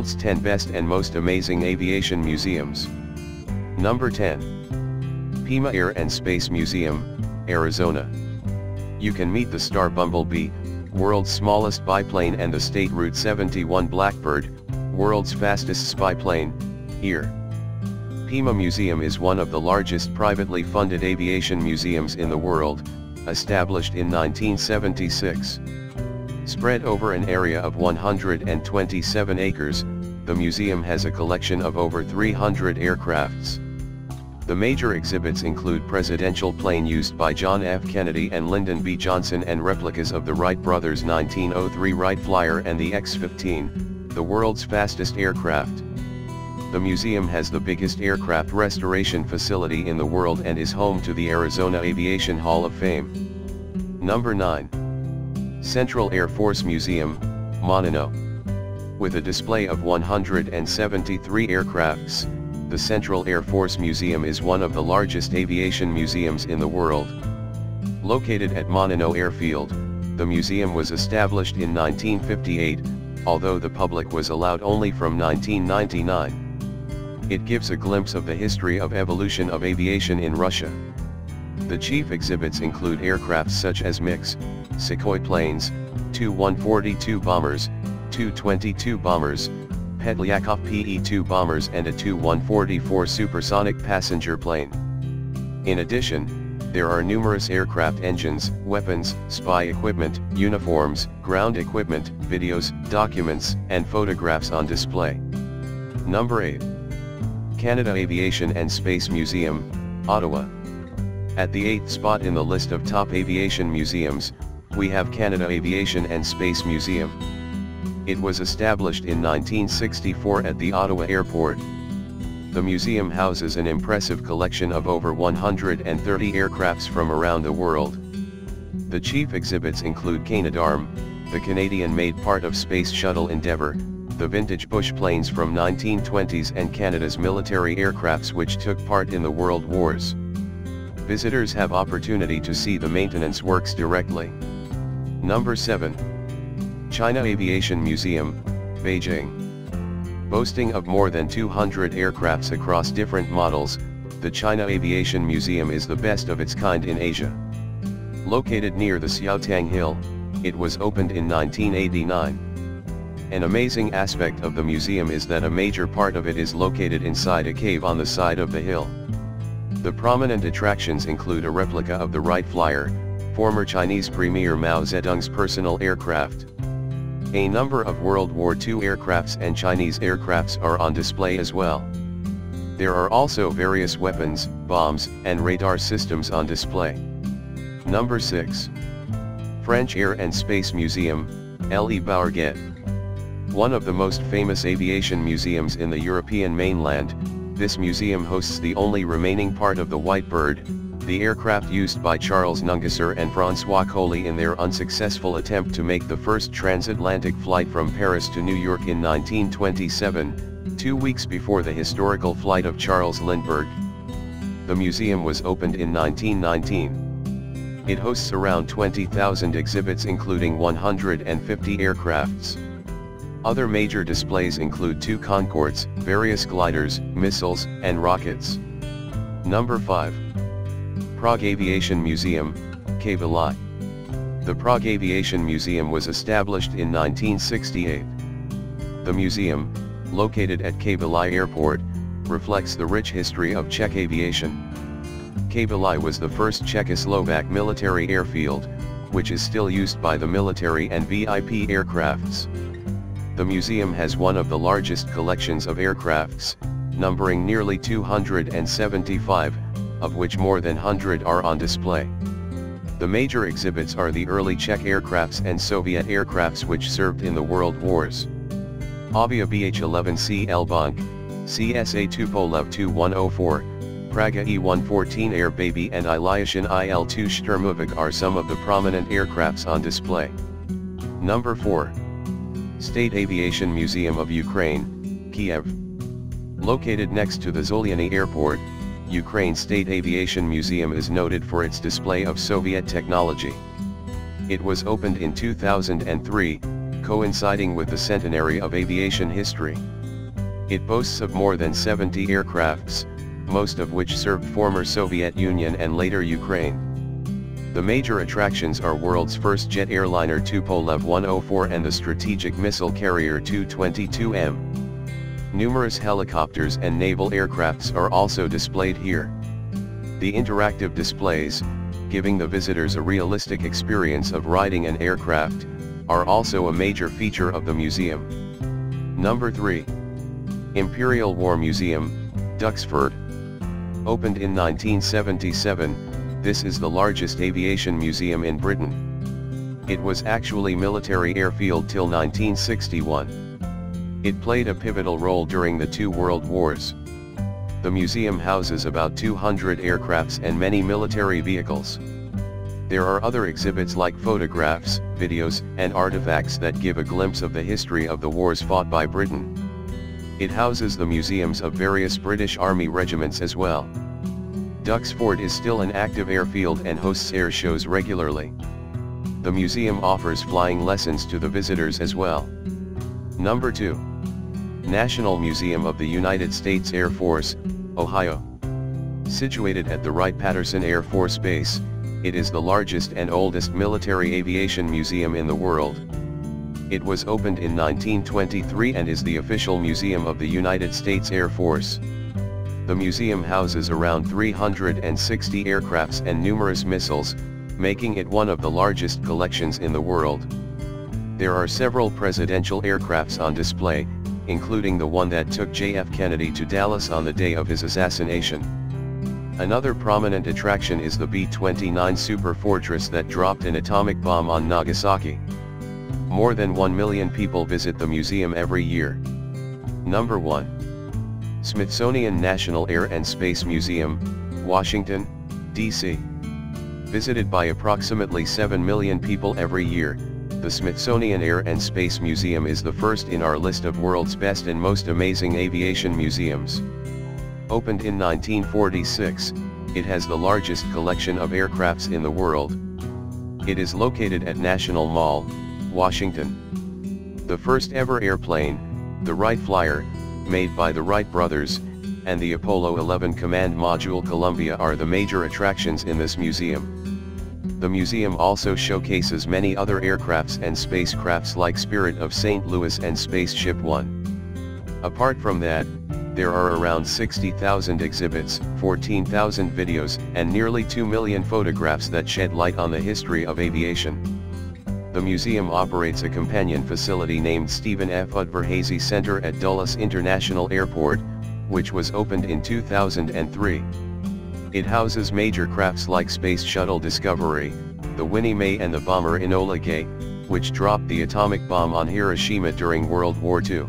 World's 10 Best and Most Amazing Aviation Museums. Number 10. Pima Air and Space Museum, Arizona. You can meet the Star Bumblebee, world's smallest biplane, and the State Route 71 Blackbird, world's fastest spyplane, here. Pima Museum is one of the largest privately funded aviation museums in the world, established in 1976. Spread over an area of 127 acres, the museum has a collection of over 300 aircrafts. The major exhibits include presidential plane used by John F. Kennedy and Lyndon B. Johnson, and replicas of the Wright brothers' 1903 Wright Flyer and the X-15, the world's fastest aircraft. The museum has the biggest aircraft restoration facility in the world and is home to the Arizona Aviation Hall of Fame. Number 9. Central Air Force Museum, Monono. With a display of 173 aircrafts, the Central Air Force Museum is one of the largest aviation museums in the world. Located at Monono Airfield, the museum was established in 1958, although the public was allowed only from 1999. It gives a glimpse of the history of evolution of aviation in Russia. The chief exhibits include aircrafts such as MiGs, Sukhoi planes, two 142 bombers, two 22 bombers, Petlyakov PE-2 bombers, and a Tu-144 supersonic passenger plane. In addition, there are numerous aircraft engines, weapons, spy equipment, uniforms, ground equipment, videos, documents, and photographs on display. Number 8. Canada Aviation and Space Museum, Ottawa. At the 8th spot in the list of top aviation museums, we have Canada Aviation and Space Museum. It was established in 1964 at the Ottawa Airport. The museum houses an impressive collection of over 130 aircrafts from around the world. The chief exhibits include Canadarm, the Canadian-made part of Space Shuttle Endeavour, the vintage bush planes from 1920s, and Canada's military aircrafts which took part in the World Wars. Visitors have opportunity to see the maintenance works directly. Number 7. China Aviation Museum, Beijing. Boasting of more than 200 aircrafts across different models, the China Aviation Museum is the best of its kind in Asia. Located near the Xiaotang Hill, it was opened in 1989. An amazing aspect of the museum is that a major part of it is located inside a cave on the side of the hill. The prominent attractions include a replica of the Wright Flyer, former Chinese Premier Mao Zedong's personal aircraft. A number of World War II aircrafts and Chinese aircrafts are on display as well. There are also various weapons, bombs, and radar systems on display. Number 6. French Air and Space Museum, Le Bourget. One of the most famous aviation museums in the European mainland, this museum hosts the only remaining part of the White Bird, the aircraft used by Charles Nungesser and François Colli in their unsuccessful attempt to make the first transatlantic flight from Paris to New York in 1927, 2 weeks before the historical flight of Charles Lindbergh. The museum was opened in 1919. It hosts around 20,000 exhibits including 150 aircrafts. Other major displays include 2 Concordes, various gliders, missiles, and rockets. Number 5. Prague Aviation Museum, Kbely. The Prague Aviation Museum was established in 1968. The museum, located at Kbely Airport, reflects the rich history of Czech aviation. Kbely was the first Czechoslovak military airfield, which is still used by the military and VIP aircrafts. The museum has one of the largest collections of aircrafts, numbering nearly 275, of which more than 100 are on display. The major exhibits are the early Czech aircrafts and Soviet aircrafts which served in the World Wars. Avia BH-11C Elbank, CSA Tupolev Tu-104, Praga E-114 Air Baby and Ilyushin IL-2 Shturmovik are some of the prominent aircrafts on display. Number 4. State Aviation Museum of Ukraine, Kiev. Located next to the Zholyany Airport, Ukraine State Aviation Museum is noted for its display of Soviet technology. It was opened in 2003, coinciding with the centenary of aviation history. It boasts of more than 70 aircrafts, most of which served former Soviet Union and later Ukraine. The major attractions are world's first jet airliner Tupolev 104 and the strategic missile carrier Tu-22M. Numerous helicopters and naval aircrafts are also displayed here. The interactive displays, giving the visitors a realistic experience of riding an aircraft, are also a major feature of the museum. Number 3. Imperial War Museum, Duxford. Opened in 1977, this is the largest aviation museum in Britain. It was actually military airfield till 1961. It played a pivotal role during the two world wars. The museum houses about 200 aircrafts and many military vehicles. There are other exhibits like photographs, videos, and artifacts that give a glimpse of the history of the wars fought by Britain. It houses the museums of various British Army regiments as well. Duxford is still an active airfield and hosts air shows regularly. The museum offers flying lessons to the visitors as well. Number 2. National Museum of the United States Air Force, Ohio. Situated at the Wright-Patterson Air Force Base, it is the largest and oldest military aviation museum in the world. It was opened in 1923 and is the official museum of the United States Air Force. The museum houses around 360 aircrafts and numerous missiles, making it one of the largest collections in the world. There are several presidential aircrafts on display, including the one that took JF Kennedy to Dallas on the day of his assassination. Another prominent attraction is the B-29 Super Fortress that dropped an atomic bomb on Nagasaki. More than 1 million people visit the museum every year. Number 1. Smithsonian National Air and Space Museum, Washington, D.C. Visited by approximately 7 million people every year, the Smithsonian Air and Space Museum is the first in our list of world's best and most amazing aviation museums. Opened in 1946, it has the largest collection of aircrafts in the world. It is located at National Mall, Washington. The first ever airplane, the Wright Flyer, made by the Wright brothers, and the Apollo 11 command module Columbia are the major attractions in this museum. The museum also showcases many other aircrafts and spacecrafts like Spirit of St. Louis and Spaceship One. Apart from that, there are around 60,000 exhibits, 14,000 videos, and nearly 2 million photographs that shed light on the history of aviation. The museum operates a companion facility named Stephen F. Udvar-Hazy Center at Dulles International Airport, which was opened in 2003. It houses major crafts like Space Shuttle Discovery, the Winnie Mae and the bomber Enola Gay, which dropped the atomic bomb on Hiroshima during World War II.